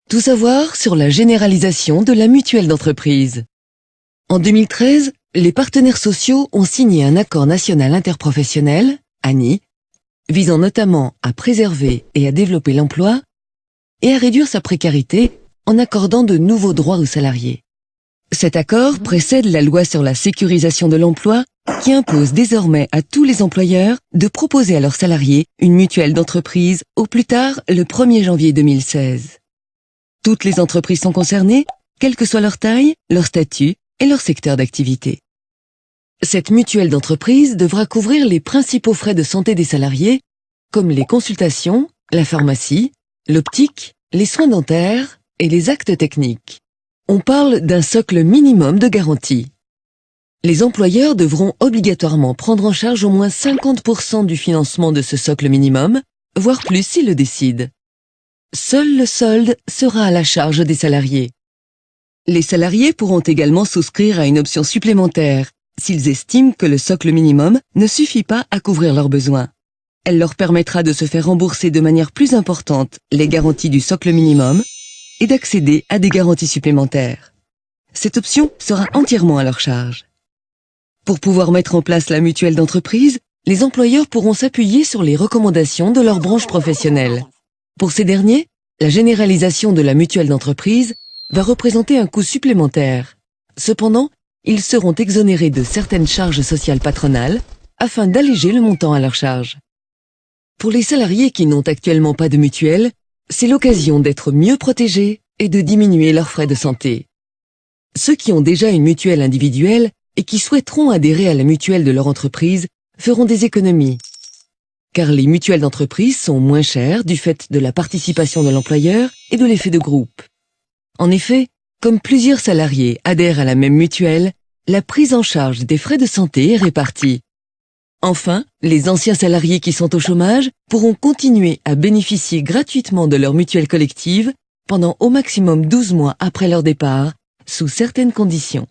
Tout savoir sur la généralisation de la mutuelle d'entreprise. En 2013, les partenaires sociaux ont signé un accord national interprofessionnel, ANI, visant notamment à préserver et à développer l'emploi et à réduire sa précarité en accordant de nouveaux droits aux salariés. Cet accord précède la loi sur la sécurisation de l'emploi qui impose désormais à tous les employeurs de proposer à leurs salariés une mutuelle d'entreprise au plus tard le 1er janvier 2016. Toutes les entreprises sont concernées, quelle que soit leur taille, leur statut et leur secteur d'activité. Cette mutuelle d'entreprise devra couvrir les principaux frais de santé des salariés, comme les consultations, la pharmacie, l'optique, les soins dentaires et les actes techniques. On parle d'un socle minimum de garantie. Les employeurs devront obligatoirement prendre en charge au moins 50% du financement de ce socle minimum, voire plus s'ils le décident. Seul le solde sera à la charge des salariés. Les salariés pourront également souscrire à une option supplémentaire s'ils estiment que le socle minimum ne suffit pas à couvrir leurs besoins. Elle leur permettra de se faire rembourser de manière plus importante les garanties du socle minimum et d'accéder à des garanties supplémentaires. Cette option sera entièrement à leur charge. Pour pouvoir mettre en place la mutuelle d'entreprise, les employeurs pourront s'appuyer sur les recommandations de leur branche professionnelle. Pour ces derniers, la généralisation de la mutuelle d'entreprise va représenter un coût supplémentaire. Cependant, ils seront exonérés de certaines charges sociales patronales afin d'alléger le montant à leur charge. Pour les salariés qui n'ont actuellement pas de mutuelle, c'est l'occasion d'être mieux protégés et de diminuer leurs frais de santé. Ceux qui ont déjà une mutuelle individuelle et qui souhaiteront adhérer à la mutuelle de leur entreprise feront des économies, car les mutuelles d'entreprise sont moins chères du fait de la participation de l'employeur et de l'effet de groupe. En effet, comme plusieurs salariés adhèrent à la même mutuelle, la prise en charge des frais de santé est répartie. Enfin, les anciens salariés qui sont au chômage pourront continuer à bénéficier gratuitement de leur mutuelle collective pendant au maximum 12 mois après leur départ, sous certaines conditions.